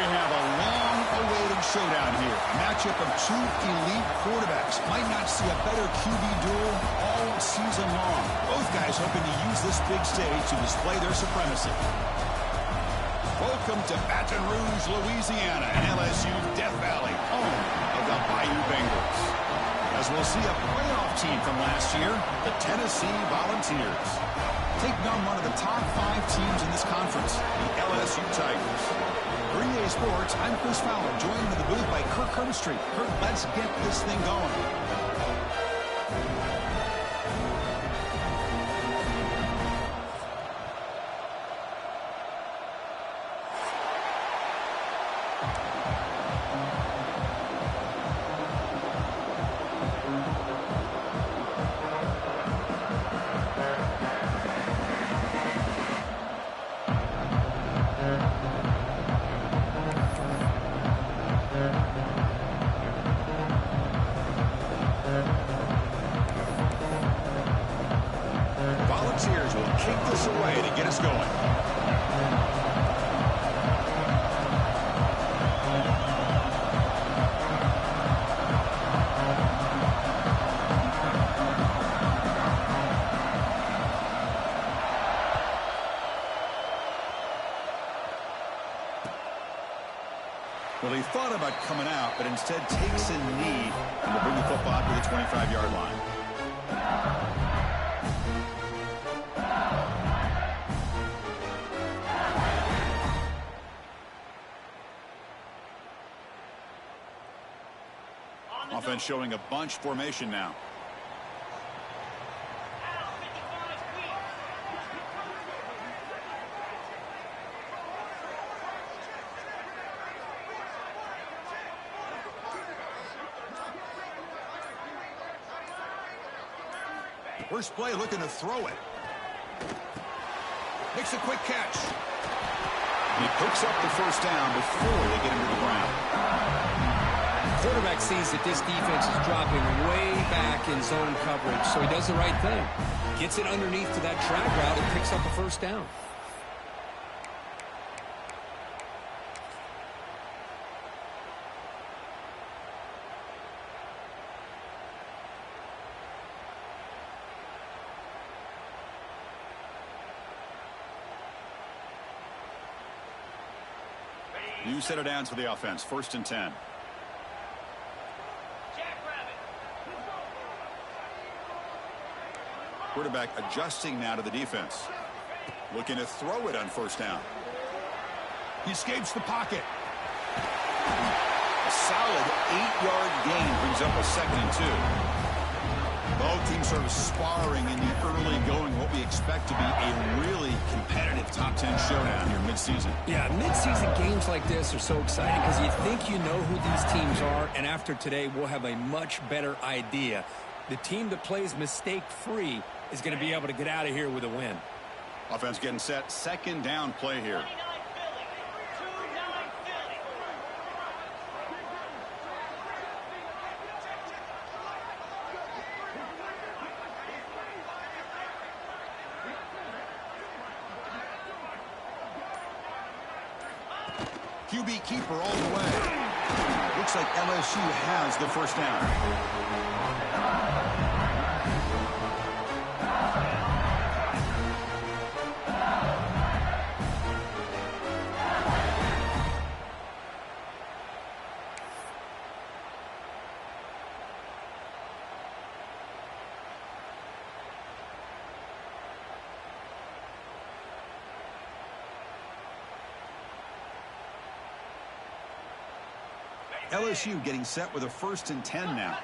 we have a long-awaited showdown here. A matchup of two elite quarterbacks. Might not see a better QB duel all season long. Both guys hoping to use this big stage to display their supremacy. Welcome to Baton Rouge, Louisiana, and LSU Death Valley, home of the Bayou Bengals. As we'll see a playoff team from last year, the Tennessee Volunteers. Taking on one of the top 5 teams in this conference, the LSU Tigers. For EA Sports, I'm Chris Fowler, joined in the booth by Kirk Herbstreit. Kirk, let's get this thing going. Volunteers will kick this away to get us going. Well, he thought about coming out, but instead takes a knee and will bring the football to the 25-yard line. Offense showing a bunch formation now. First play looking to throw it. Makes a quick catch. He picks up the first down before they get him to the ground. Quarterback sees that this defense is dropping way back in zone coverage, so he does the right thing. Gets it underneath to that track route and picks up a first down. New set of downs for the offense. 1st and 10. Quarterback adjusting now to the defense. Looking to throw it on first down. He escapes the pocket. A solid 8-yard gain brings up a 2nd and 2. Both teams sort of sparring in the early going, what we expect to be a really competitive top 10 showdown here midseason. Yeah, midseason games like this are so exciting because you think you know who these teams are, and after today we'll have a much better idea. The team that plays mistake-free is going to be able to get out of here with a win. Offense getting set. 2nd down play here. QB keeper all the way. Looks like LSU has the first down. LSU getting set with a 1st and 10 now.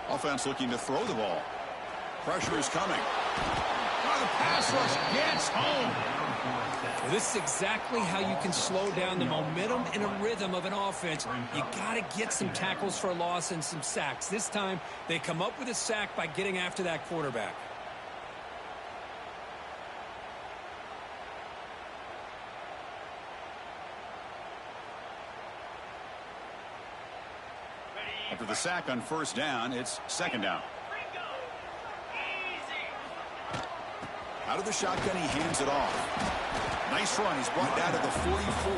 Offense looking to throw the ball. Pressure is coming. Oh, the pass rush gets home. Well, this is exactly how you can slow down the momentum and a rhythm of an offense. You got to get some tackles for a loss and some sacks. This time, they come up with a sack by getting after that quarterback. the sack on first down. It's second down. Out of the shotgun, he hands it off. Nice run. He's brought down to the 44.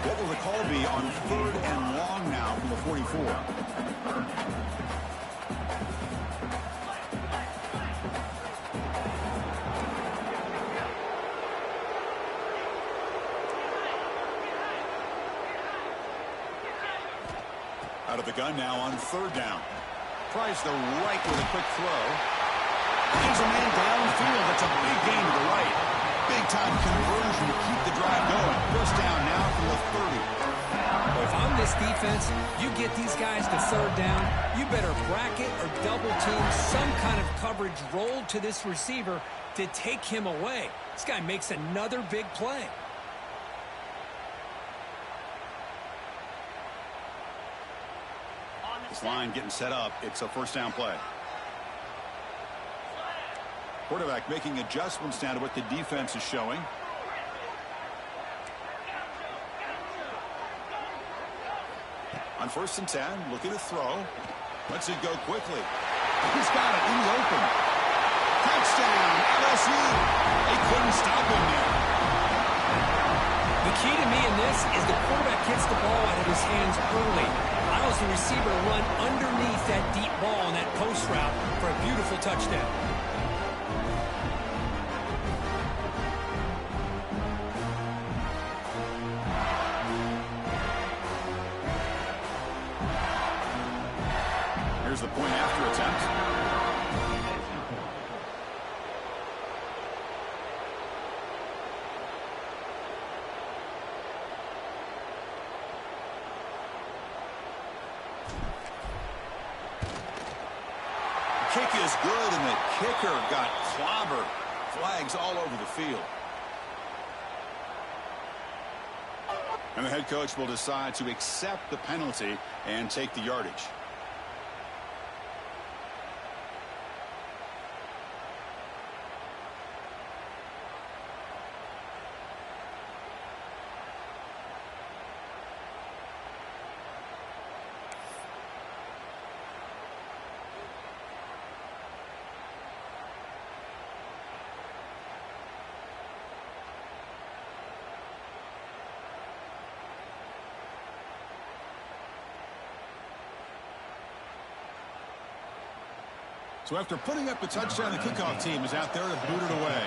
What will the call be on 3rd and long now from the 44? Out of the gun now on 3rd down. Tries the right with a quick throw. There's a man downfield. That's a big gain to the right. Big-time conversion to keep the drive going. First down now from the 30. Well, if I'm this defense, you get these guys to 3rd down, you better bracket or double team some kind of coverage rolled to this receiver to take him away. This guy makes another big play. This line getting set up. It's a first down play. Quarterback making adjustments down to what the defense is showing. On 1st and 10, looking to throw. Lets it go quickly. He's got it in the open. Touchdown, LSU. They couldn't stop him there. The key to me in this is the quarterback gets the ball out of his hands early. Allows the receiver to run underneath that deep ball on that post route for a beautiful touchdown. Here's the point after attempt. Kick is good, and the kicker got clobbered. Flags all over the field. And the head coach will decide to accept the penalty and take the yardage. So after putting up the touchdown, the kickoff team is out there to boot it away.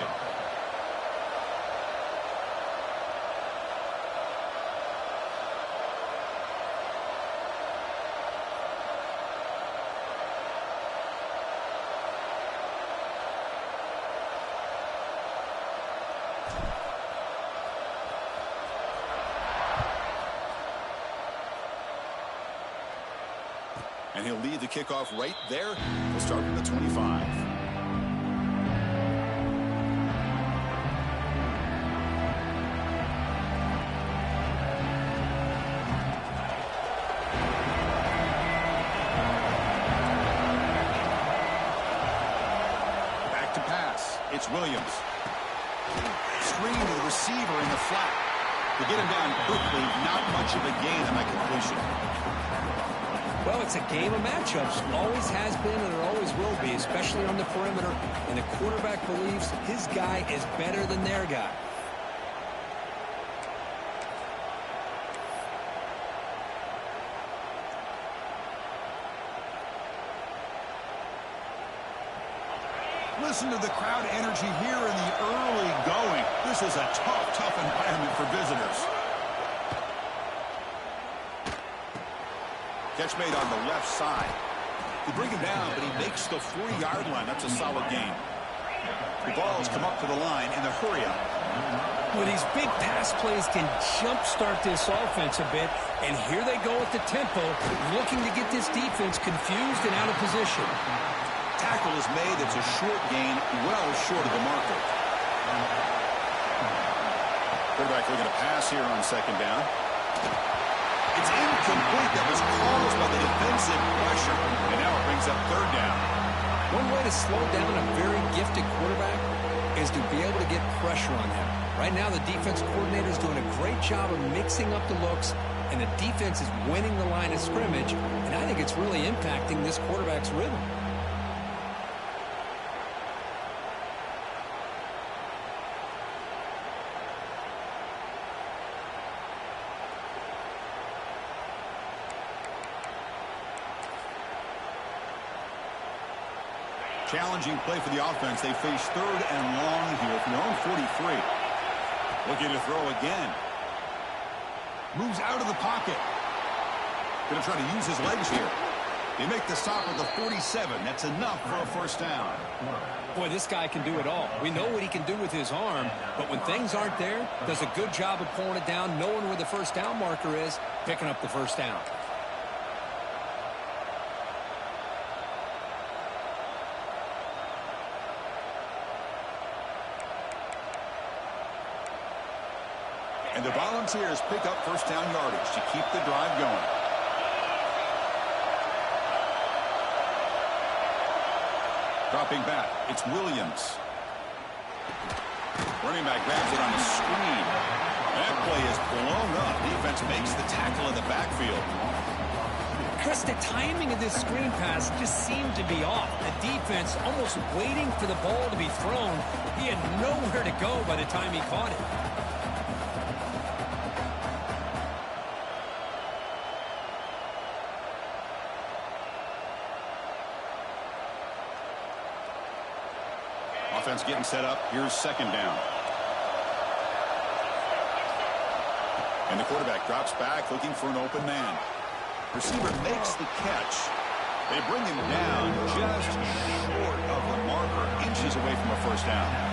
And he'll lead the kickoff right there. We'll start from the 25. Back to pass. It's Williams. Screen to the receiver in the flat. To get him down quickly, not much of a gain on that completion. Well, it's a game of matchups. Always has been and it always will be, especially on the perimeter. And the quarterback believes his guy is better than their guy. Listen to the crowd energy here in the early going. This is a tough environment for visitors. Catch made on the left side. They bring him down, but he makes the 40-yard line. That's a solid gain. The ball's come up to the line in the hurry-up. Well, these big pass plays can jumpstart this offense a bit, and here they go at the tempo, looking to get this defense confused and out of position. Tackle is made. It's a short gain, well short of the marker. Quarterback looking to pass here on second down. It's incomplete. That was caused by the defensive pressure. And now it brings up third down. One way to slow down a very gifted quarterback is to be able to get pressure on him. Right now, the defense coordinator is doing a great job of mixing up the looks and the defense is winning the line of scrimmage, and I think it's really impacting this quarterback's rhythm. Challenging play for the offense. They face 3rd and long here from their own 43. Looking to throw again. Moves out of the pocket. Going to try to use his legs here. They make the stop at the 47. That's enough for a first down. Boy, this guy can do it all. We know what he can do with his arm, but when things aren't there, does a good job of pulling it down, knowing where the first down marker is, picking up the first down. And the Volunteers pick up first down yardage to keep the drive going. Dropping back, it's Williams. Running back grabs it on the screen. That play is blown up. Defense makes the tackle in the backfield. Chris, the timing of this screen pass just seemed to be off. The defense almost waiting for the ball to be thrown. He had nowhere to go by the time he caught it. Offense getting set up. Here's second down. And the quarterback drops back looking for an open man. Receiver makes the catch. They bring him down just short of the marker, inches away from a first down.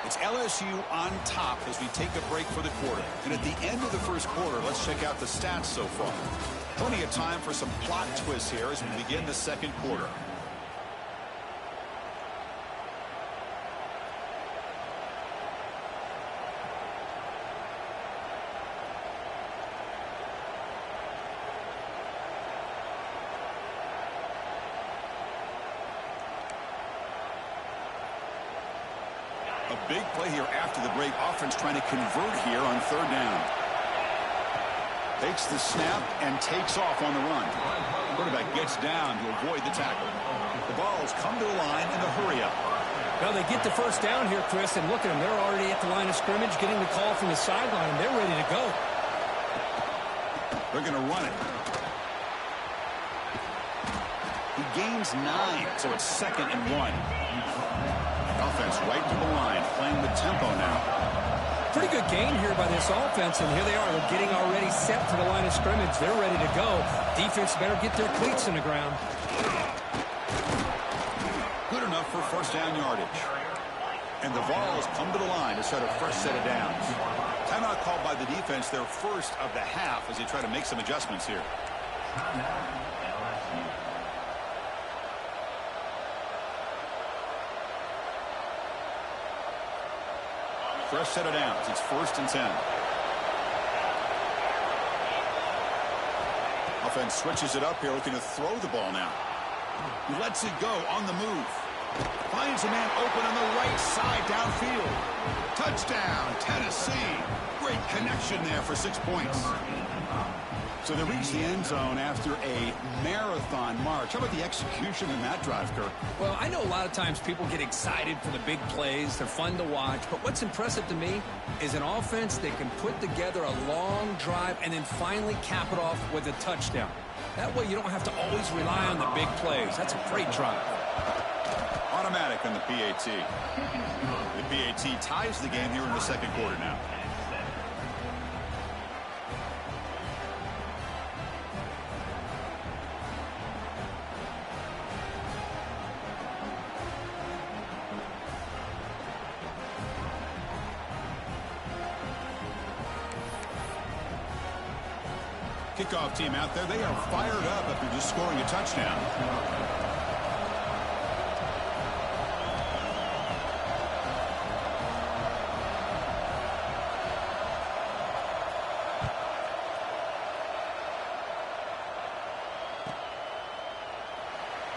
It's LSU on top as we take a break for the quarter. And at the end of the first quarter, let's check out the stats so far. Plenty of time for some plot twists here as we begin the second quarter. A big play here after the break. Offense trying to convert here on third down. Takes the snap and takes off on the run. Quarterback gets down to avoid the tackle. The Vols come to the line in a hurry up. Well, they get the first down here, Chris, and look at them. They're already at the line of scrimmage, getting the call from the sideline, and they're ready to go. They're going to run it. He gains 9, so it's 2nd and 1. Offense right to the line, playing with tempo now. Pretty good gain here by this offense, and here they are. They're getting already set to the line of scrimmage. They're ready to go. Defense better get their cleats in the ground. Good enough for first down yardage. And the Vols come to the line to set a fresh set of downs. Timeout called by the defense, their first of the half, as they try to make some adjustments here. Fresh set of downs. It's 1st and 10. Offense switches it up here, looking to throw the ball now. He lets it go on the move. Finds a man open on the right side downfield. Touchdown, Tennessee. Great connection there for 6 points. So they reach the end zone after a marathon march. How about the execution in that drive, Kirk? Well, I know a lot of times people get excited for the big plays. They're fun to watch. But what's impressive to me is an offense that can put together a long drive and then finally cap it off with a touchdown. That way you don't have to always rely on the big plays. That's a great drive. Automatic on the PAT. The PAT ties the game here in the second quarter now. Kickoff team out there, they are fired up after just scoring a touchdown.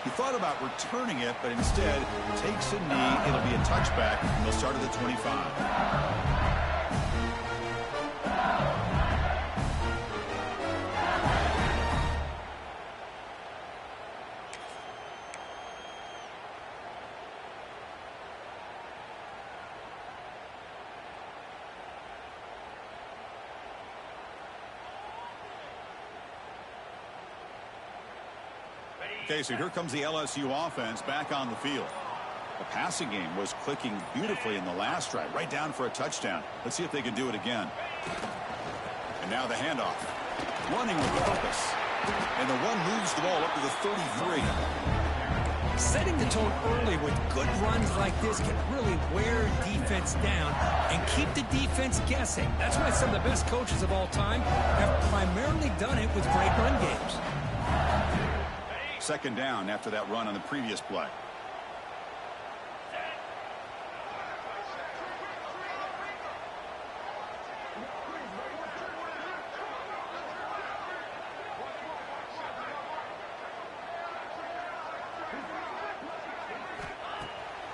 He thought about returning it, but instead takes a knee. It'll be a touchback, and they'll start at the 25. Okay, so here comes the LSU offense back on the field. The passing game was clicking beautifully in the last drive, right down for a touchdown. Let's see if they can do it again. And now the handoff. Running with purpose. And the one moves the ball up to the 33. Setting the tone early with good runs like this can really wear defense down and keep the defense guessing. That's why some of the best coaches of all time have primarily done it with great run games. Second down after that run on the previous play.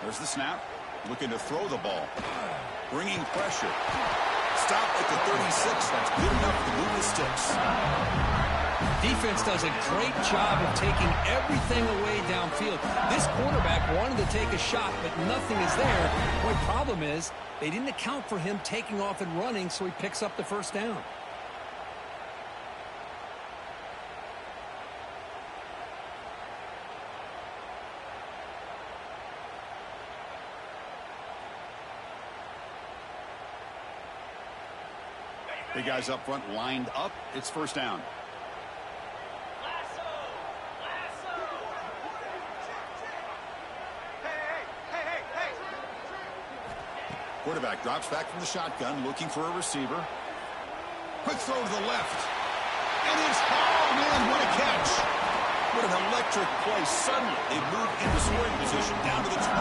There's the snap. Looking to throw the ball. Bringing pressure. Stop at the 36. That's good enough to move the sticks. Defense does a great job of taking everything away downfield. This quarterback wanted to take a shot, but nothing is there. The only problem is they didn't account for him taking off and running, so he picks up the first down. Big guys up front lined up. It's first down. Quarterback drops back from the shotgun, looking for a receiver. Quick throw to the left. And it's, oh man, what a catch. What an electric play. Suddenly, they move into scoring position down to the 24.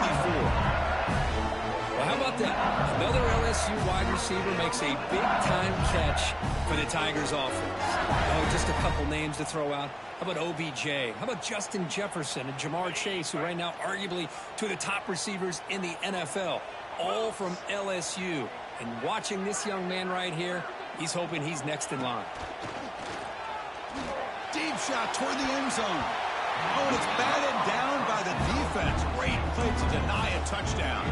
Well, how about that? Another LSU wide receiver makes a big-time catch for the Tigers offense. Oh, just a couple names to throw out. How about OBJ? How about Justin Jefferson and Jamar Chase, who right now arguably two of the top receivers in the NFL, all from LSU. And watching this young man right here, he's hoping he's next in line. Deep shot toward the end zone. Oh, and it's batted down by the defense. Great play to deny a touchdown.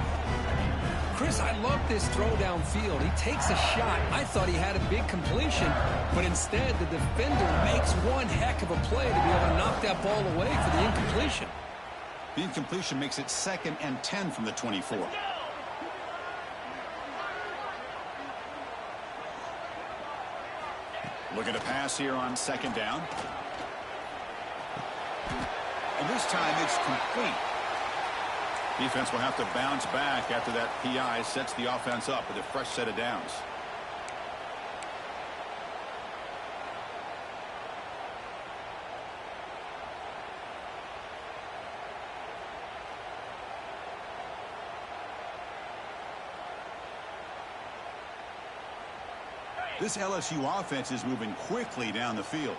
Chris, I love this throw downfield. He takes a shot. I thought he had a big completion, but instead the defender makes one heck of a play to be able to knock that ball away for the incompletion. The incompletion makes it 2nd and 10 from the 24. Looking to pass here on 2nd down. And this time it's complete. Defense will have to bounce back after that PI sets the offense up with a fresh set of downs. This LSU offense is moving quickly down the field.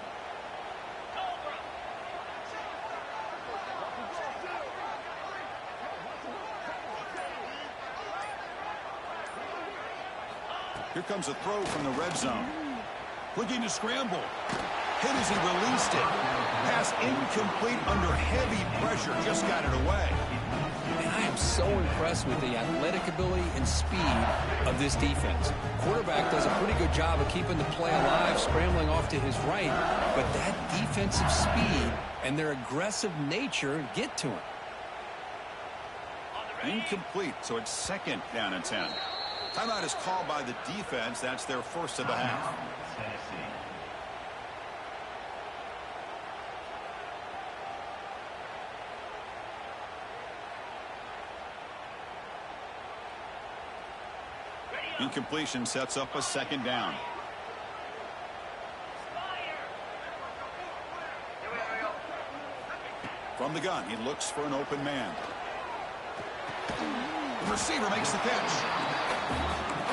Here comes a throw from the red zone. Looking to scramble. Hit as he released it. Pass incomplete under heavy pressure. Just got it away. And I am so impressed with the athletic ability and speed of this defense. Quarterback does a pretty good job of keeping the play alive, scrambling off to his right. But that defensive speed and their aggressive nature get to him. Incomplete, so it's 2nd down and 10. Timeout is called by the defense. That's their first of the half. Incompletion sets up a 2nd down. From the gun, he looks for an open man. The receiver makes the catch.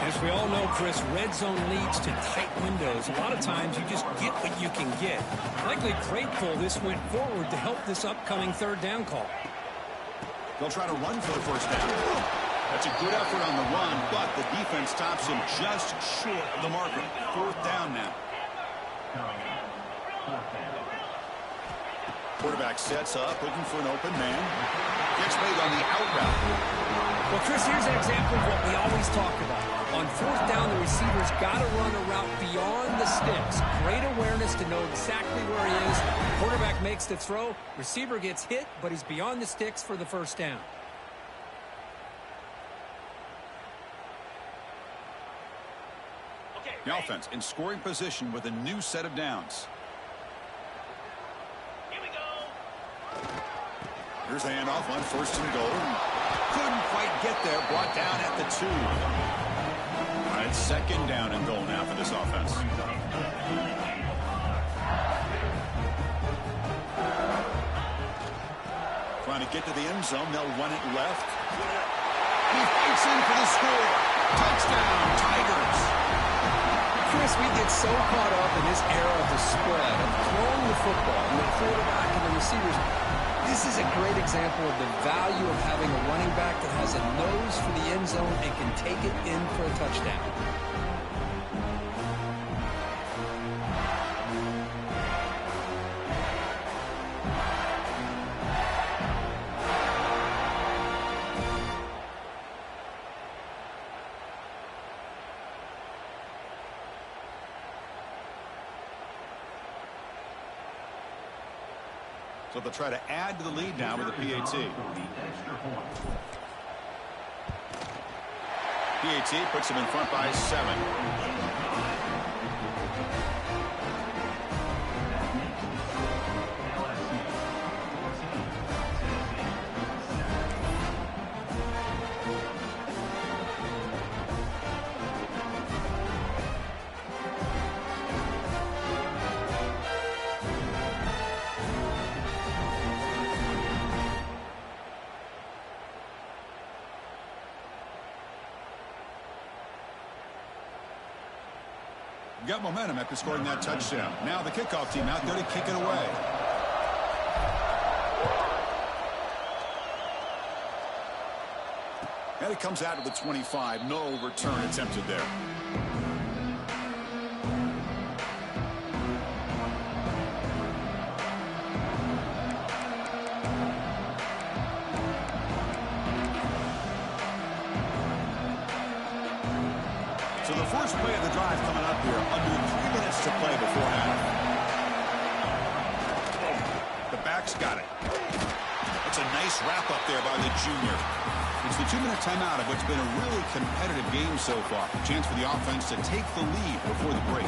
As we all know, Chris, red zone leads to tight windows. A lot of times you just get what you can get. Likely grateful this went forward to help this upcoming third down call. They'll try to run for the first down. That's a good effort on the run, but the defense stops him just short of the marker. Fourth down now. Quarterback sets up, looking for an open man. Gets made on the out route. Well, Chris, here's an example of what we always talk about. On fourth down, the receiver's got to run a route beyond the sticks. Great awareness to know exactly where he is. Quarterback makes the throw. Receiver gets hit, but he's beyond the sticks for the first down. The offense in scoring position with a new set of downs. Here we go. Here's the handoff on first and goal. Couldn't quite get there. Brought down at the 2. All right, second down and goal now for this offense. Trying to get to the end zone. They'll run it left. He fights in for the score. Touchdown, Tigers. Chris, we get so caught up in this era of the spread, of throwing the football, and the quarterback and the receivers. This is a great example of the value of having a running back that has a nose for the end zone and can take it in for a touchdown. So they'll try to add to the lead now with a PAT. PAT puts them in front by 7. Got momentum after scoring that touchdown. Now the kickoff team out there to kick it away. And it comes out of the 25. No return attempted there. So the first play of the drive coming up here, under 3 minutes to play before half. The back's got it. It's a nice wrap up there by the junior. It's the 2-minute timeout of what's been a really competitive game so far. Chance for the offense to take the lead before the break.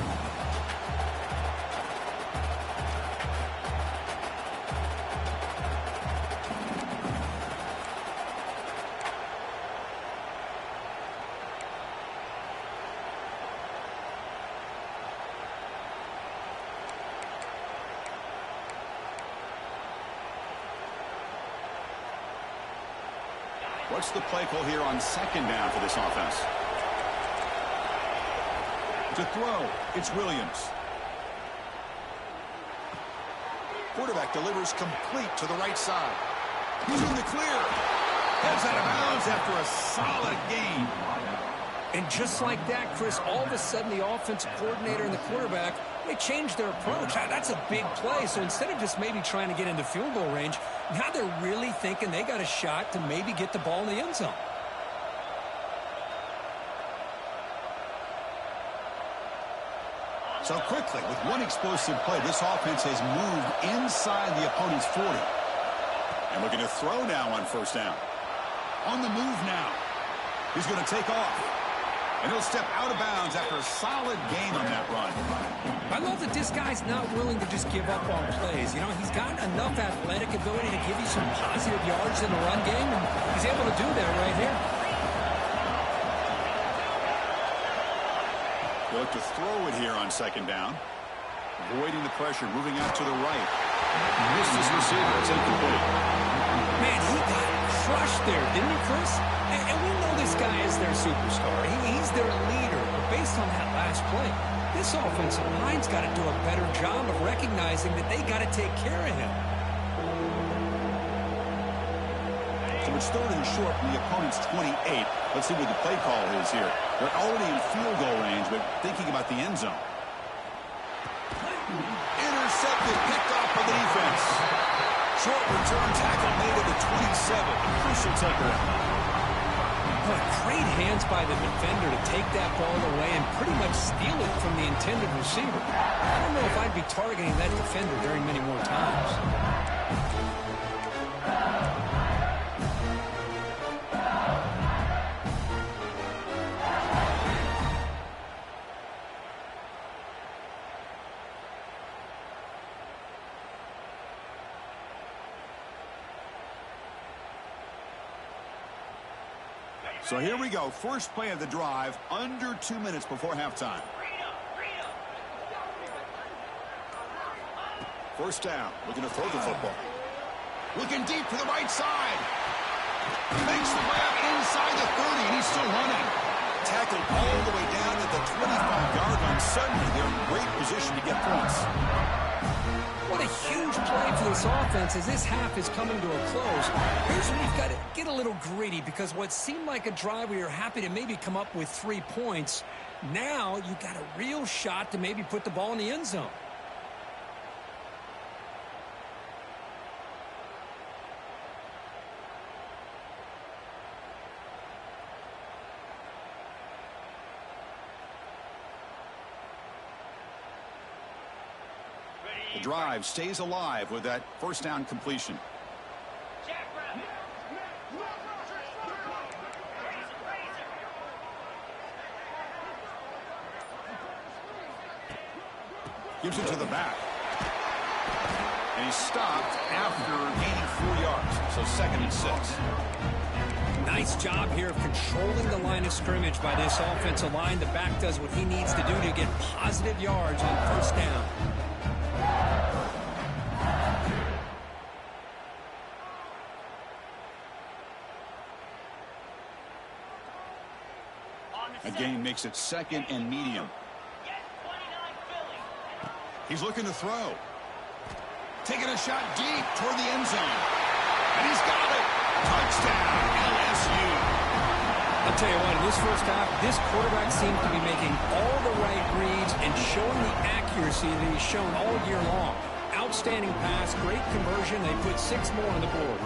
What's the play call here on second down for this offense? To throw, it's Williams. Quarterback delivers complete to the right side. He's in the clear. Heads out of bounds after a solid gain. And just like that, Chris, all of a sudden the offensive coordinator and the quarterback, they changed their approach. That's a big play. So instead of just maybe trying to get into field goal range, now they're really thinking they got a shot to maybe get the ball in the end zone. So quickly, with one explosive play, this offense has moved inside the opponent's 40. And looking to throw now on first down. On the move now. He's going to take off. And he'll step out of bounds after a solid gain on that run. I love that this guy's not willing to just give up on plays. You know, he's got enough athletic ability to give you some positive yards in the run game, and he's able to do that right here. They look to throw it here on second down. Avoiding the pressure, moving out to the right. Missed his receiver. It's incomplete. Man, he got crushed there, didn't he, Chris? And we know this guy is their superstar. He's their leader. But based on that last play, this offensive line's got to do a better job of recognizing that they got to take care of him. So it's third and short from the opponent's 28. Let's see what the play call is here. They're already in field goal range, but thinking about the end zone. Intercepted, picked off by the defense. Short return tackle made at the 27. A crucial takeaway. But great hands by the defender to take that ball away and pretty much steal it from the intended receiver. I don't know if I'd be targeting that defender very many more times. So here we go. First play of the drive, under 2 minutes before halftime. First down, looking to throw the football. Looking deep to the right side. Makes the grab inside the 30, and he's still running. Tackled all the way down at the 25-yard line. Suddenly, they're in great position to get points. What a huge play for this offense as this half is coming to a close. Here's where you've got to get a little greedy, because what seemed like a drive where you're happy to maybe come up with 3 points, now you've got a real shot to maybe put the ball in the end zone. The drive stays alive with that first down completion. Gives it to the back. And he's stopped after gaining 4 yards. So 2nd and 6. Nice job here of controlling the line of scrimmage by this offensive line. The back does what he needs to do to get positive yards on first down. Again, makes it 2nd and medium. He's looking to throw. Taking a shot deep toward the end zone. And he's got it. Touchdown, LSU. I'll tell you what, in this first half, this quarterback seems to be making all the right reads and showing the accuracy that he's shown all year long. Outstanding pass, great conversion. They put 6 more on the board.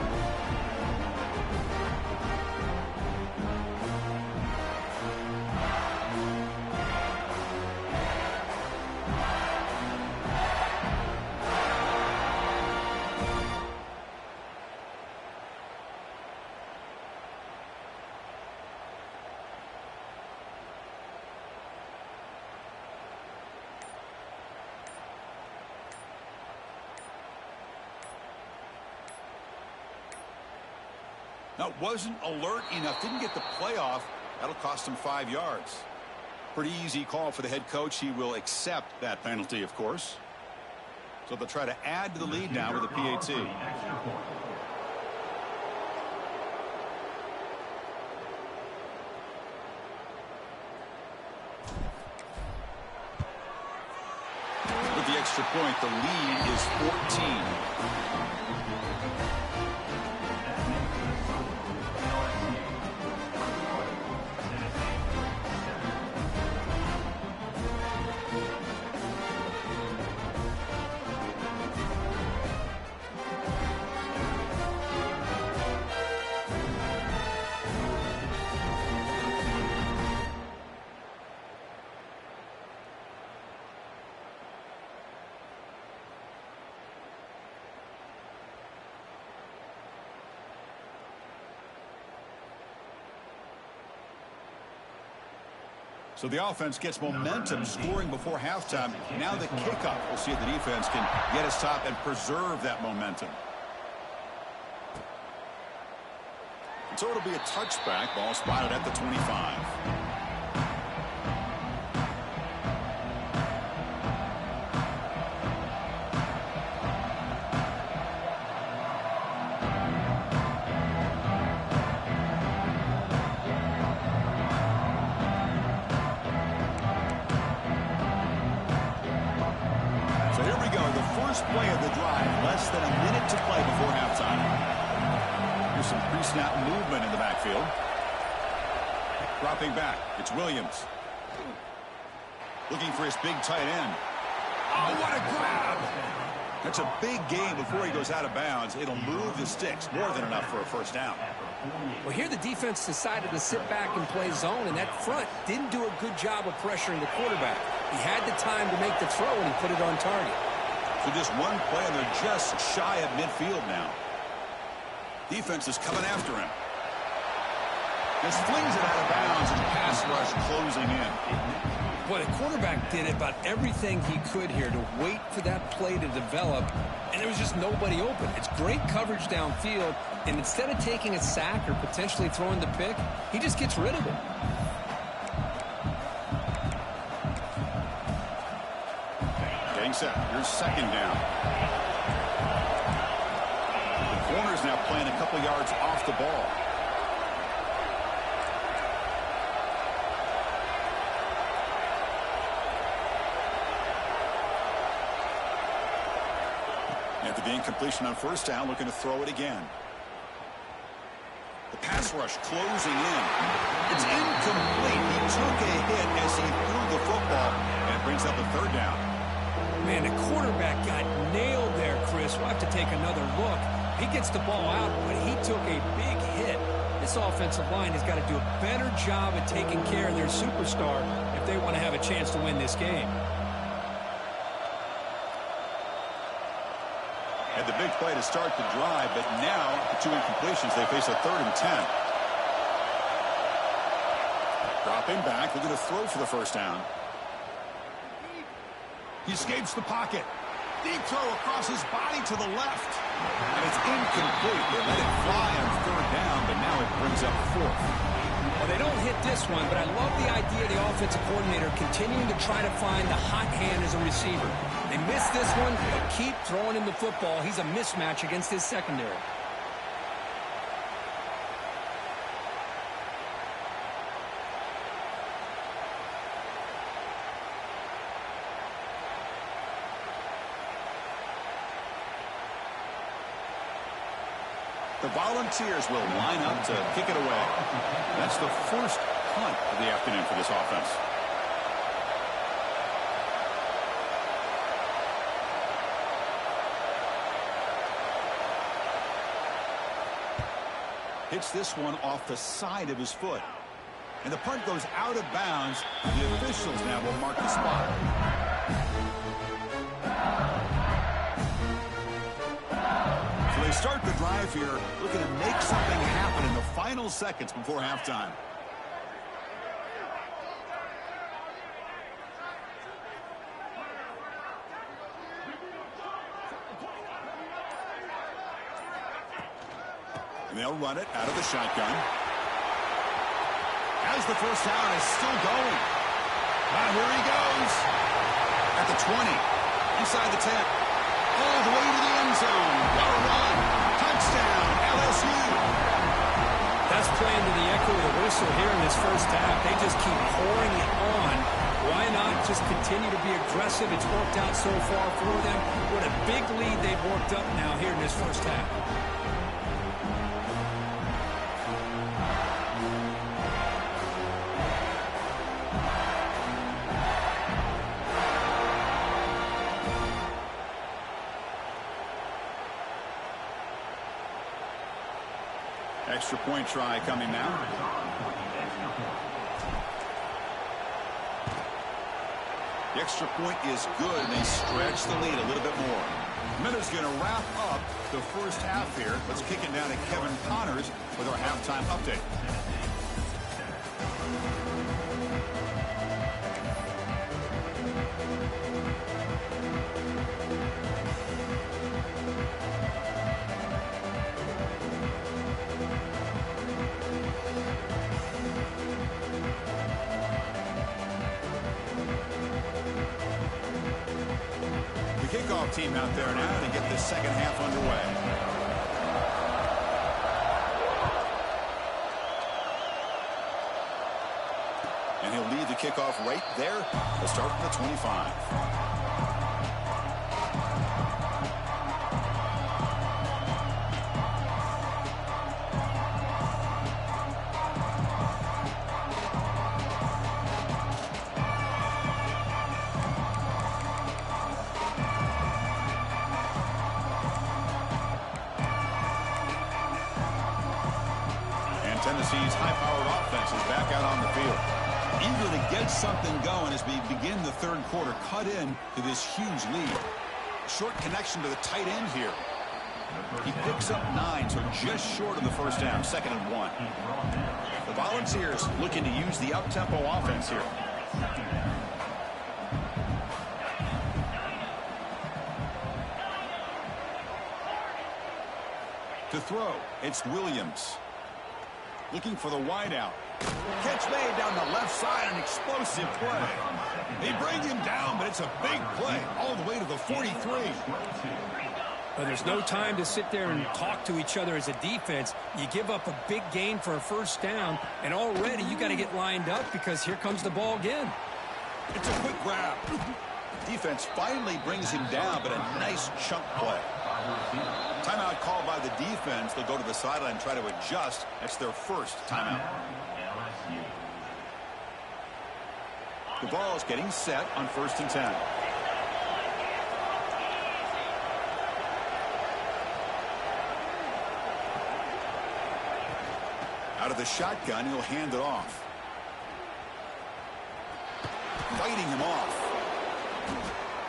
Now, wasn't alert enough. Didn't get the playoff. That'll cost him 5 yards. Pretty easy call for the head coach. He will accept that penalty, of course. So they'll try to add to the lead now with a PAT. With the extra point, the lead is 14. So the offense gets momentum scoring before halftime. Now the kickoff. We'll see if the defense can get a stop and preserve that momentum. And so it'll be a touchback. Ball spotted at the 25. to play before halftime. Here's some pre-snap movement in the backfield. Dropping back, it's Williams. Looking for his big tight end. Oh, what a grab! That's a big gain before he goes out of bounds. It'll move the sticks, more than enough for a first down. Well, here the defense decided to sit back and play zone, and that front didn't do a good job of pressuring the quarterback. He had the time to make the throw, and he put it on target. So just one play, and they're just shy of midfield now. Defense is coming after him. Just flings it out of bounds, and pass rush closing in. Boy, the quarterback did about everything he could here to wait for that play to develop, and there was just nobody open. It's great coverage downfield, and instead of taking a sack or potentially throwing the pick, he just gets rid of it. Getting set. Here's second down. The corner's now playing a couple yards off the ball. After the incompletion on first down, looking to throw it again. The pass rush closing in. It's incomplete. He took a hit as he threw the football, and it brings up a third down. Man, the quarterback got nailed there, Chris. We'll have to take another look. He gets the ball out, but he took a big hit. This offensive line has got to do a better job at taking care of their superstar if they want to have a chance to win this game. Had the big play to start the drive, but now, the two incompletions, they face a 3rd and 10. Dropping back, looking to throw for the first down. He escapes the pocket. Deep throw across his body to the left. And it's incomplete. They let it fly on 3rd down, but now it brings up 4th. Well, they don't hit this one, but I love the idea of the offensive coordinator continuing to try to find the hot hand as a receiver. They missed this one, but keep throwing him the football. He's a mismatch against his secondary. The Volunteers will line up to kick it away. That's the first punt of the afternoon for this offense. Hits this one off the side of his foot. And the punt goes out of bounds. The officials now will mark the spot. So they start the drive here, looking to make something happen in the final seconds before halftime. And they'll run it out of the shotgun. As the first down is still going. Here he goes. At the 20. Inside the 10. All the way to the end zone. What a run. Touchdown, LSU. That's playing to the echo of the whistle here in this first half. They just keep pouring it on. Why not just continue to be aggressive? It's worked out so far for them. What a big lead they've worked up now here in this first half. Extra point try coming now. The extra point is good, and they stretch the lead a little bit more. Miller's going to wrap up the first half here. Let's kick it down to Kevin Connors with our halftime update. Kickoff team out there now to get this second half underway. And he'll lead the kickoff right there. He'll start from the 25. And Tennessee's high-powered offense is back out on the field. Eager to get something going as we begin the third quarter. Cut in to this huge lead. Short connection to the tight end here. He picks up 9, so just short of the first down. 2nd and 1. The Volunteers looking to use the up-tempo offense here. To throw, it's Williams. Looking for the wideout. Catch made down the left side, an explosive play. They bring him down, but it's a big play all the way to the 43. But there's no time to sit there and talk to each other as a defense. You give up a big gain for a first down, and already you got to get lined up because here comes the ball again. It's a quick grab. Defense finally brings him down, but a nice chunk play. Timeout called by the defense. They'll go to the sideline and try to adjust. That's their first timeout. The ball is getting set on 1st and 10. Out of the shotgun, he'll hand it off. Fighting him off.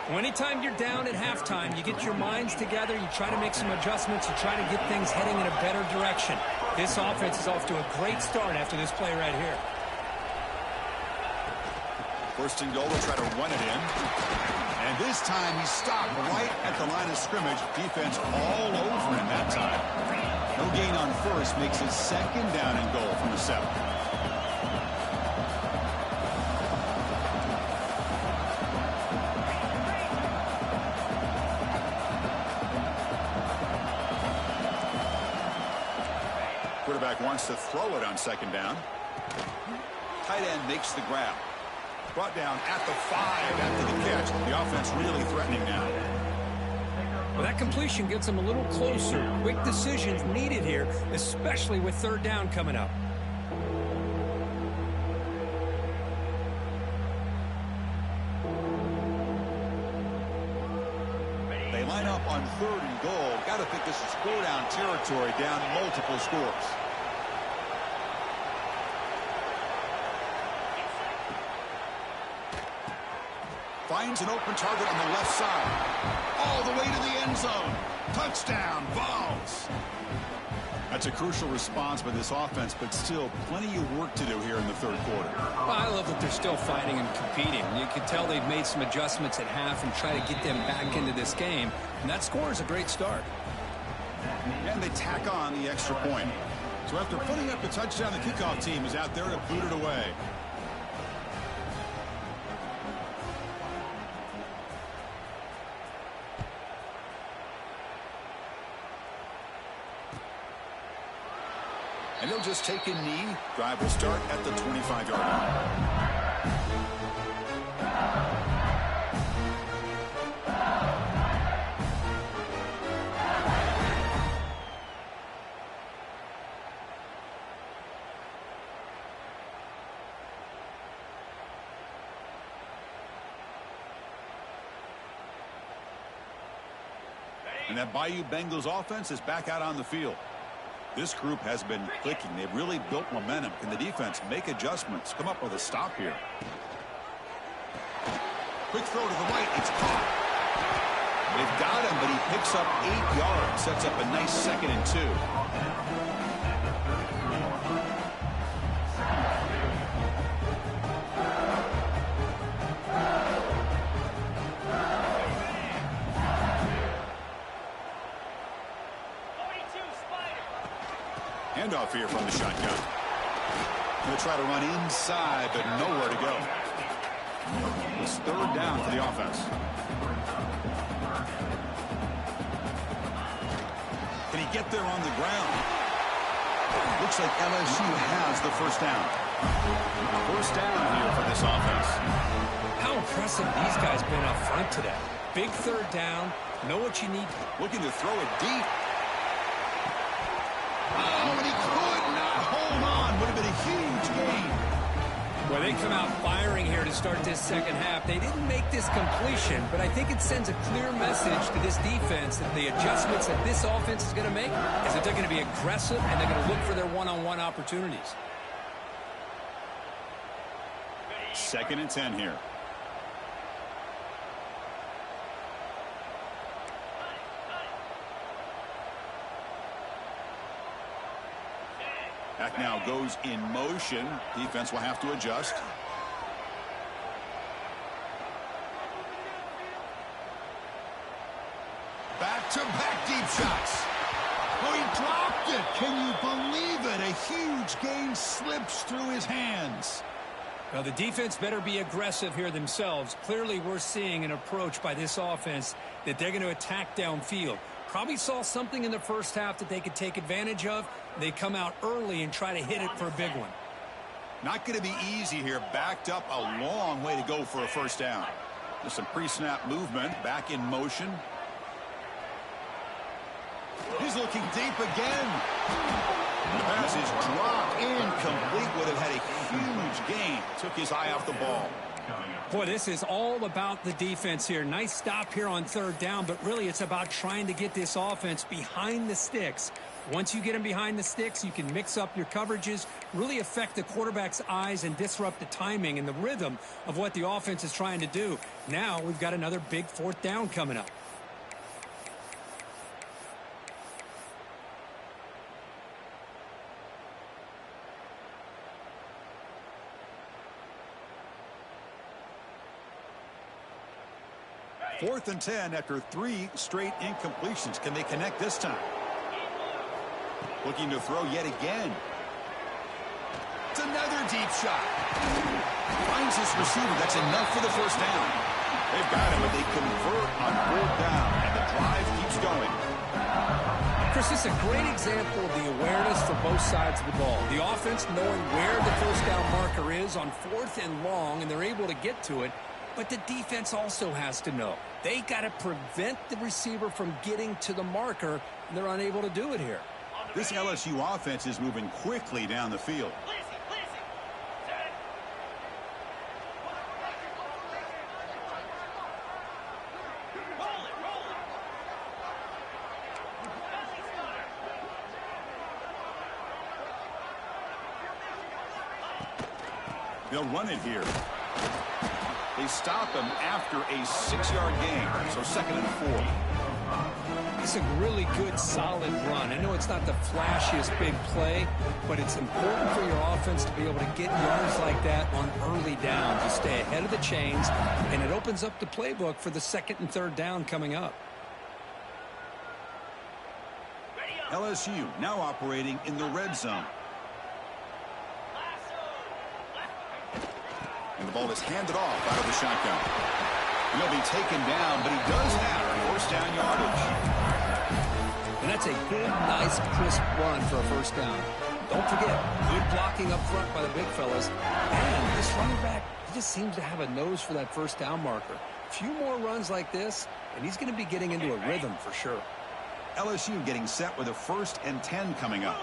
Well, anytime you're down at halftime, you get your minds together, you try to make some adjustments, you try to get things heading in a better direction. This offense is off to a great start after this play right here. 1st and goal, they'll try to run it in. And this time he stopped right at the line of scrimmage. Defense all over him that time. No gain on 1st, makes it 2nd down and goal from the 7. Quarterback wants to throw it on 2nd down. Tight end makes the grab. Brought down at the 5 after the catch. The offense really threatening now. Well, that completion gets them a little closer. Quick decisions needed here, especially with 3rd down coming up. They line up on 3rd and goal. Got to think this is score-down territory, down multiple scores. Finds an open target on the left side. All the way to the end zone. Touchdown, Vols. That's a crucial response by this offense, but still plenty of work to do here in the 3rd quarter. Well, I love that they're still fighting and competing. You can tell they've made some adjustments at half and try to get them back into this game. And that score is a great start. And they tack on the extra point. So after putting up the touchdown, the kickoff team is out there to boot it away. And they'll just take a knee. Drive will start at the 25-yard line. And that Bayou Bengals offense is back out on the field. This group has been clicking. They've really built momentum. Can the defense make adjustments? Come up with a stop here. Quick throw to the right. It's caught. They've got him, but he picks up 8 yards. Sets up a nice 2nd and 2. Handoff here from the shotgun. Going to try to run inside, but nowhere to go. It's 3rd down for the offense. Can he get there on the ground? Looks like LSU has the 1st down. 1st down here for this offense. How impressive these guys been up front today. Big 3rd down. Know what you need. Looking to throw it deep. Oh, and he could not hold on. Would have been a huge gain. Well, Well, they come out firing here to start this second half. They didn't make this completion, but I think it sends a clear message to this defense that the adjustments that this offense is going to make is that they're going to be aggressive and they're going to look for their one-on-one opportunities. 2nd and 10 here. Back now goes in motion. Defense will have to adjust. Back-to-back deep shots. Oh, he dropped it. Can you believe it? A huge gain slips through his hands. Well, the defense better be aggressive here themselves. Clearly, we're seeing an approach by this offense that they're going to attack downfield. Probably saw something in the first half that they could take advantage of. They come out early and try to hit it for a big one. Not going to be easy here. Backed up a long way to go for a first down. There's some pre-snap movement. Back in motion. He's looking deep again. The pass is dropped. Incomplete. Would have had a huge gain. Took his eye off the ball. Boy, this is all about the defense here. Nice stop here on 3rd down, but really it's about trying to get this offense behind the sticks. Once you get them behind the sticks, you can mix up your coverages, really affect the quarterback's eyes and disrupt the timing and the rhythm of what the offense is trying to do. Now we've got another big 4th down coming up. Fourth and 10 after 3 straight incompletions. Can they connect this time? Looking to throw yet again. It's another deep shot. Finds his receiver. That's enough for the first down. They've got him, but they convert on 4th down, and the drive keeps going. Chris, this is a great example of the awareness for both sides of the ball. The offense knowing where the first down marker is on 4th and long, and they're able to get to it. But the defense also has to know. They got to prevent the receiver from getting to the marker, and they're unable to do it here. This LSU offense is moving quickly down the field. They'll run it here. They stop him after a 6-yard gain, so 2nd and 4. It's a really good, solid run. I know it's not the flashiest big play, but it's important for your offense to be able to get yards like that on early downs. You stay ahead of the chains, and it opens up the playbook for the 2nd and 3rd down coming up. LSU now operating in the red zone. And the ball is handed off out of the shotgun. He'll be taken down, but he does have first down yardage. And that's a good, nice, crisp run for a first down. Don't forget, good blocking up front by the big fellas. And this running back, he just seems to have a nose for that first down marker. A few more runs like this, and he's going to be getting into a rhythm for sure. LSU getting set with a 1st and 10 coming up.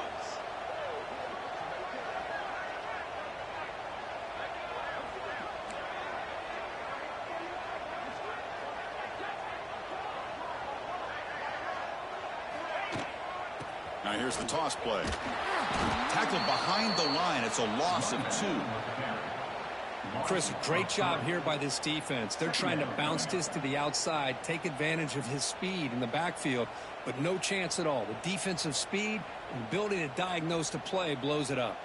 Now here's the toss play. Tackled behind the line. It's a loss of 2. Chris, great job here by this defense. They're trying to bounce this to the outside, take advantage of his speed in the backfield, but no chance at all. The defensive speed and ability to diagnose the play blows it up.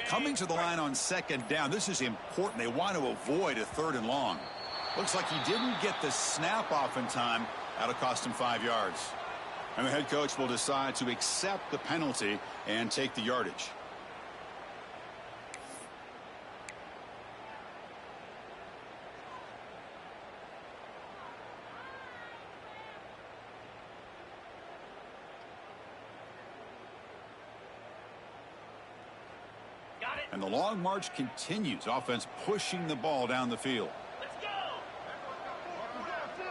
Coming to the line on 2nd down. This is important. They want to avoid a 3rd and long. Looks like he didn't get the snap off in time. That'll cost him 5 yards. And the head coach will decide to accept the penalty and take the yardage. And the long march continues. Offense pushing the ball down the field.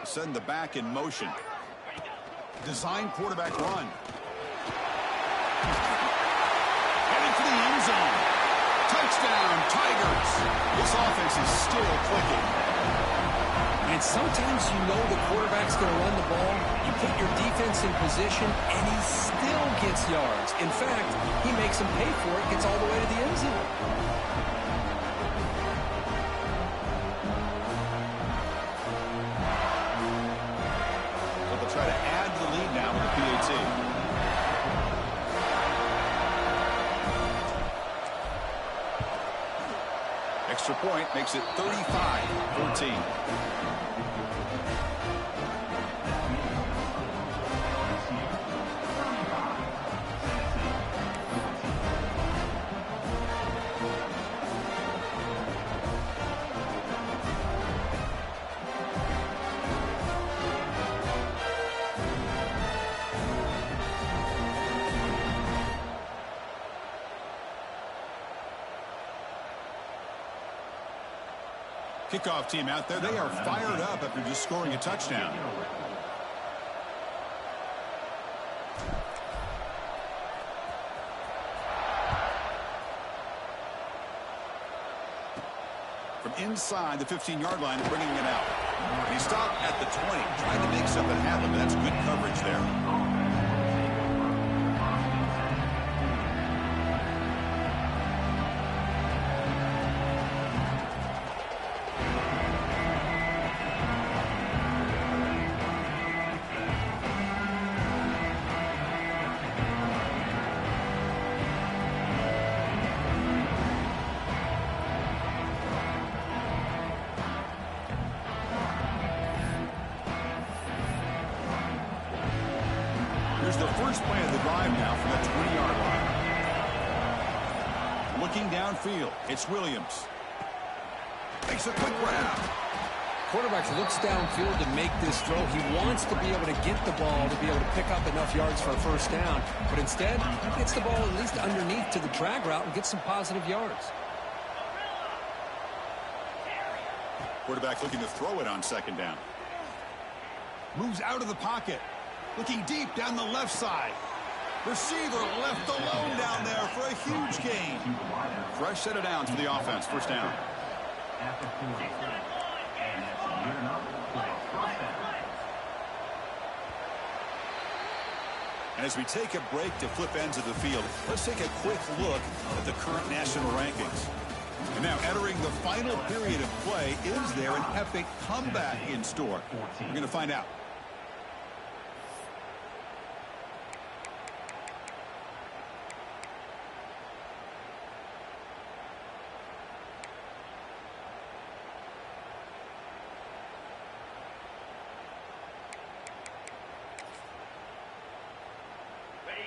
Send the back in motion. Design quarterback run. Heading for the end zone. Touchdown, Tigers. This offense is still clicking. And sometimes you know the quarterback's going to run the ball. You put your defense in position, and he still gets yards. In fact, he makes them pay for it, gets all the way to the end zone. So they'll try to add to the lead now with the PAT. Extra point makes it 35-14. Kickoff team out there. They are fired up after just scoring a touchdown. From inside the 15-yard line, bringing it out. He stopped at the 20, trying to make something happen, but that's good coverage there. Here's the first play of the drive now from the 20-yard line. Looking downfield, it's Williams. Makes a quick grab. Quarterback looks downfield to make this throw. He wants to be able to get the ball to be able to pick up enough yards for a first down. But instead, he gets the ball at least underneath to the drag route and gets some positive yards. Quarterback looking to throw it on second down. Moves out of the pocket. Looking deep down the left side. Receiver left alone down there for a huge gain. Fresh set of downs for the offense. First down. And as we take a break to flip ends of the field, let's take a quick look at the current national rankings. And now entering the final period of play, is there an epic comeback in store? We're going to find out.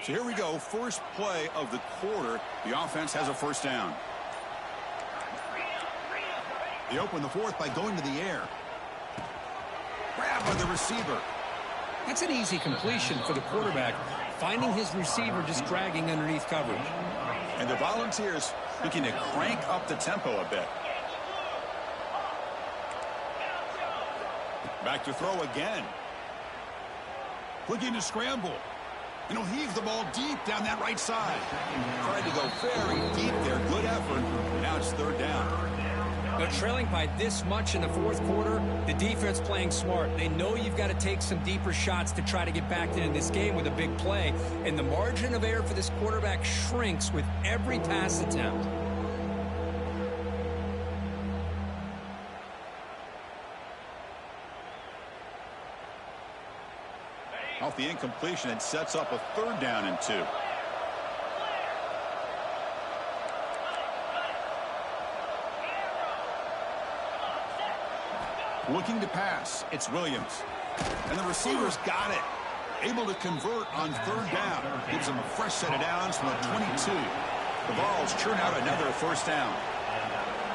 So here we go, first play of the quarter. The offense has a first down. They open the fourth by going to the air. Grab by the receiver. That's an easy completion for the quarterback, finding his receiver just dragging underneath coverage. And the Volunteers looking to crank up the tempo a bit. Back to throw again. Looking to scramble. And he'll heave the ball deep down that right side. Tried to go very deep there. Good effort. Now it's third down. They're trailing by this much in the fourth quarter. The defense playing smart. They know you've got to take some deeper shots to try to get back into this game with a big play. And the margin of error for this quarterback shrinks with every pass attempt. Off the incompletion, it sets up a third down and 2. Looking to pass, it's Williams. And the receiver's got it. Able to convert on third down. Gives them a fresh set of downs from the 22. The Vols churn out another first down.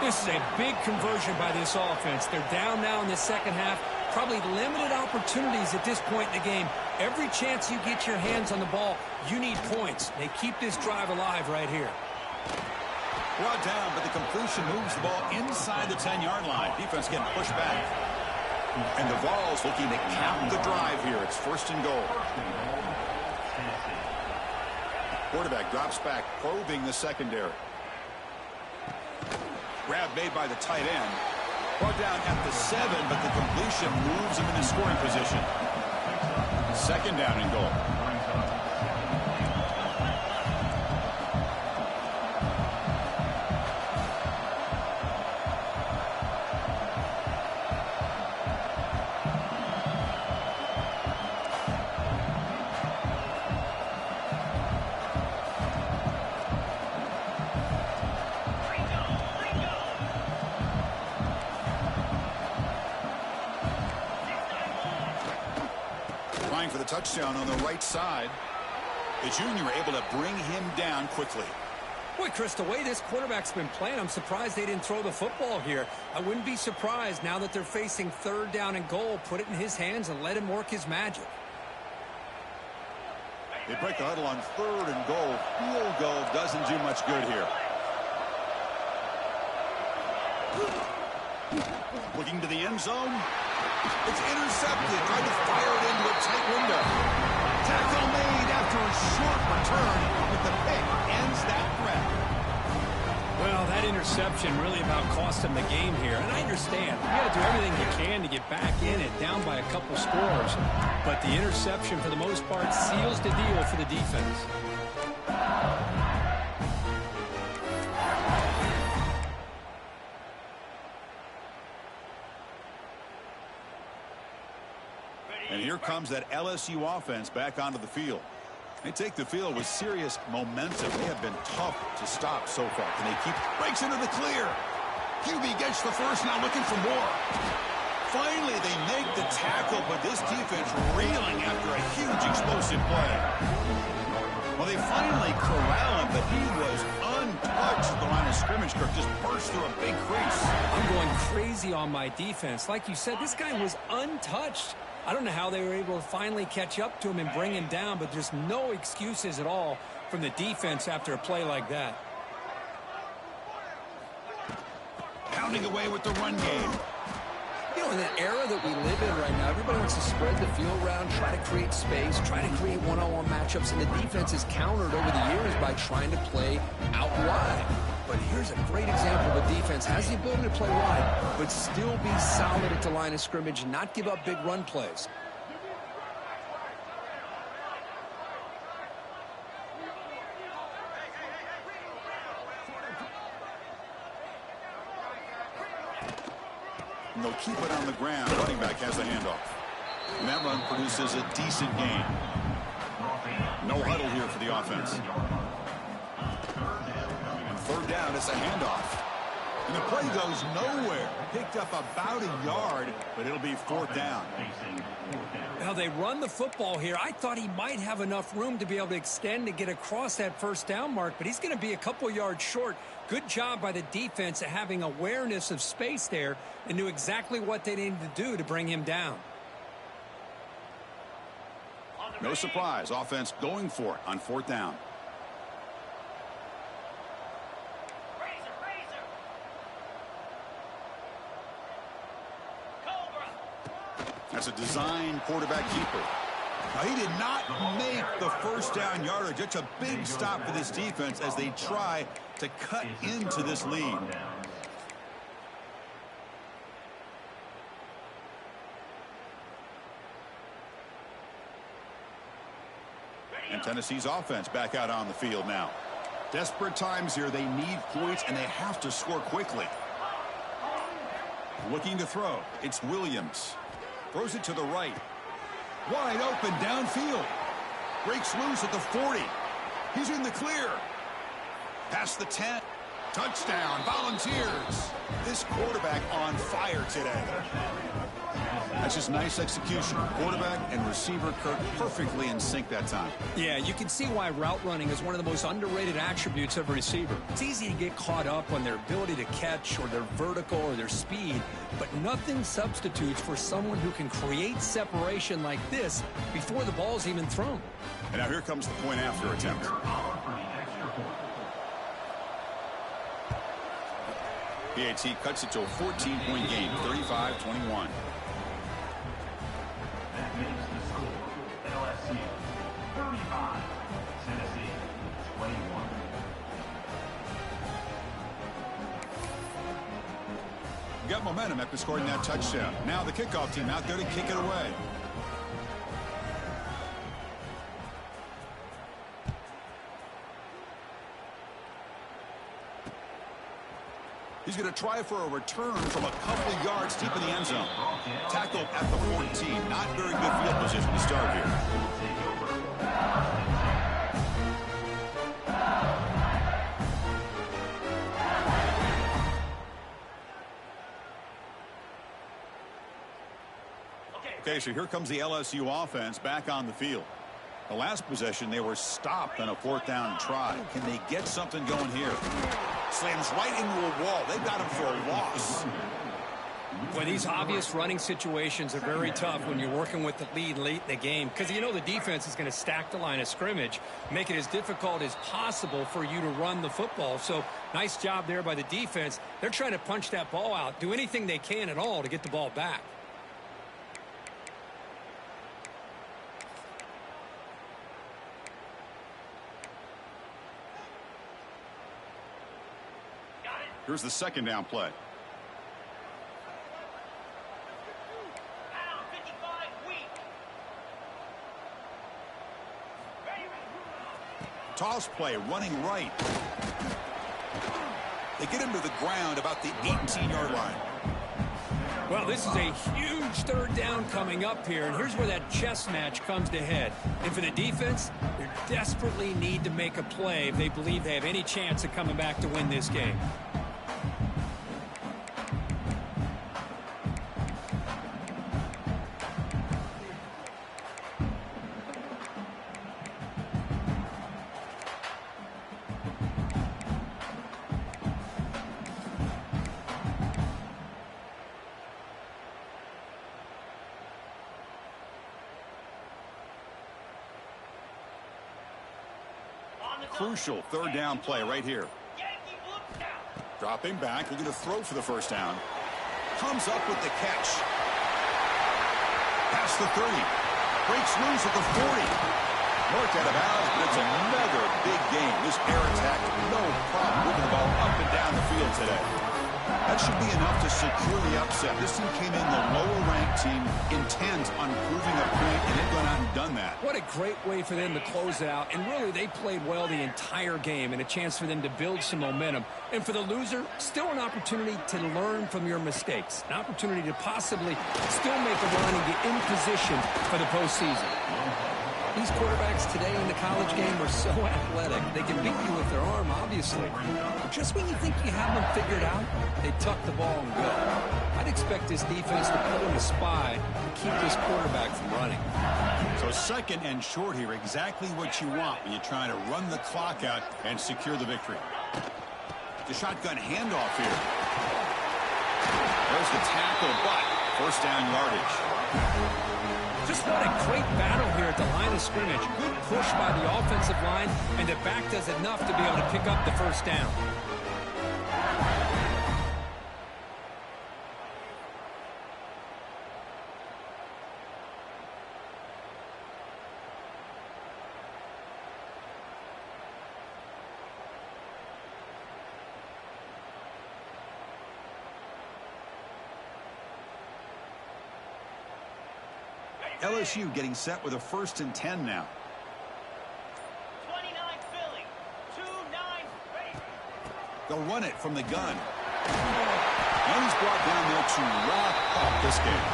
This is a big conversion by this offense. They're down now in the second half. Probably limited opportunities at this point in the game. Every chance you get your hands on the ball, you need points. They keep this drive alive right here. Brought down, but the completion moves the ball inside the 10-yard line. Defense getting pushed back. And the Vols looking to cap the drive here. It's 1st and goal. Quarterback drops back, probing the secondary. Grab made by the tight end. Brought down at the 7, but the completion moves him into scoring position. 2nd down and goal. For the touchdown on the right side. The junior able to bring him down quickly. Boy, Chris, the way this quarterback's been playing, I'm surprised they didn't throw the football here. I wouldn't be surprised now that they're facing 3rd down and goal. Put it in his hands and let him work his magic. They break the huddle on 3rd and goal. Field goal doesn't do much good here. Looking to the end zone. It's intercepted. Trying to fire it into a tight window. Tackle made after a short return, but the pick ends that threat. Well, that interception really about cost him the game here. And I understand. You got to do everything you can to get back in it, down by a couple scores. But the interception, for the most part, seals the deal for the defense. And here comes that LSU offense back onto the field. They take the field with serious momentum. They have been tough to stop so far. Can they keep? Breaks into the clear. QB gets the first, now looking for more. Finally, they make the tackle, but this defense reeling after a huge explosive play. Well, they finally corral him, but he was untouched at the line of scrimmage. Kirk just burst through a big crease. I'm going crazy on my defense. Like you said, this guy was untouched. I don't know how they were able to finally catch up to him and bring him down, but there's no excuses at all from the defense after a play like that. Pounding away with the run game. You know, in the era that we live in right now, everybody wants to spread the field around, try to create space, try to create one-on-one matchups, and the defense is countered over the years by trying to play out wide. But here's a great example of a defense has the ability to play wide, but still be solid at the line of scrimmage and not give up big run plays. And they'll keep it on the ground. Running back has the handoff. And that run produces a decent gain. No huddle here for the offense. And 3rd down, it's a handoff. And the play goes nowhere. Picked up about a yard, but it'll be 4th down. Now, they run the football here. I thought he might have enough room to be able to extend to get across that 1st down mark, but he's going to be a couple yards short. Good job by the defense at having awareness of space there and knew exactly what they needed to do to bring him down. No surprise. Offense going for it on 4th down. That's a design quarterback keeper. Now, he did not make the 1st down yardage. It's a big stop for this defense as they try to cut into this lead. And Tennessee's offense back out on the field now. Desperate times here. They need points, and they have to score quickly. Looking to throw. It's Williams. Throws it to the right. Wide open downfield. Breaks loose at the 40. He's in the clear. Past the 10. Touchdown. Volunteers. This quarterback on fire today. That's just nice execution. Quarterback and receiver Kirk perfectly in sync that time. Yeah, you can see why route running is one of the most underrated attributes of a receiver. It's easy to get caught up on their ability to catch or their vertical or their speed, but nothing substitutes for someone who can create separation like this before the ball's even thrown. And now here comes the point after attempt. PAT cuts it to a 14-point game, 35-21. That makes the score LSU 35, Tennessee 21. Got momentum after scoring that touchdown. Now the kickoff team out there to kick it away. He's going to try for a return from a couple of yards deep in the end zone. Tackled at the 14. Not very good field position to start here. Okay, so here comes the LSU offense back on the field. The last possession, they were stopped on a 4th down try. Can they get something going here? Slams right into a wall. They've got him for a loss. Well, these obvious running situations are very tough when you're working with the lead late in the game, because you know the defense is going to stack the line of scrimmage, make it as difficult as possible for you to run the football. So nice job there by the defense. They're trying to punch that ball out, do anything they can at all to get the ball back. Here's the 2nd down play. Down 55 weak. Toss play, running right. They get him to the ground about the 18-yard line. Well, this is a huge 3rd down coming up here, and here's where that chess match comes to head. And for the defense, they desperately need to make a play if they believe they have any chance of coming back to win this game. Crucial 3rd down play right here. Dropping back, looking to throw for the 1st down. Comes up with the catch. Past the 30. Breaks loose at the 40. Marked out of bounds, but it's another big game. This air attack, no problem moving the ball up and down the field today. That should be enough to secure the upset. This team came in the lower-ranked team, intent on proving a point, and they've gone out and done that. What a great way for them to close it out. And really, they played well the entire game, and a chance for them to build some momentum. And for the loser, still an opportunity to learn from your mistakes. An opportunity to possibly still make a run and get in position for the postseason. These quarterbacks today in the college game are so athletic. They can beat you with their arm, obviously. Just when you think you have them figured out, they tuck the ball and go. I'd expect this defense to put in a spy to keep this quarterback from running. So 2nd and short here, exactly what you want when you're trying to run the clock out and secure the victory. The shotgun handoff here. There's the tackle, but 1st down yardage. Just what a great battle here at the line of scrimmage. Good push by the offensive line, and the back does enough to be able to pick up the 1st down. LSU getting set with a 1st and 10 now. 29 Philly. 2-9 ready. They'll run it from the gun. And he's brought down there to wrap up this game.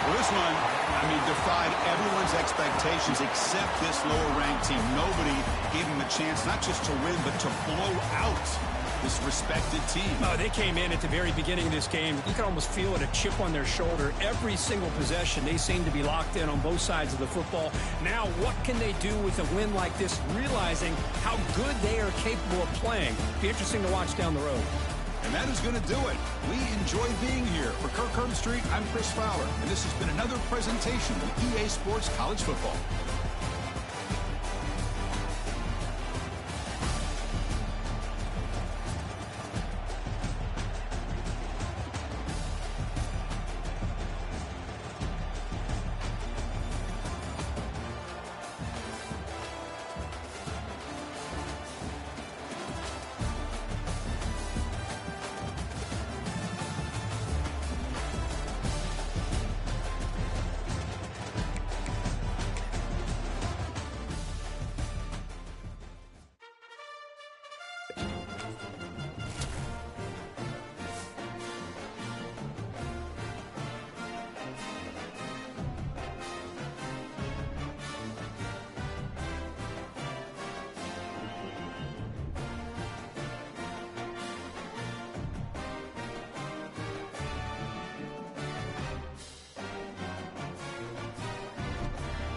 Well, this one, defied everyone's expectations except this lower-ranked team. Nobody gave him a chance not just to win, but to blow out this respected team. Oh, they came in at the very beginning of this game. You can almost feel it, a chip on their shoulder. Every single possession, they seem to be locked in on both sides of the football. Now, what can they do with a win like this, realizing how good they are capable of playing? Be interesting to watch down the road. And that is going to do it. We enjoy being here. For Kirk Herbstreit, I'm Chris Fowler, and this has been another presentation of EA Sports College Football.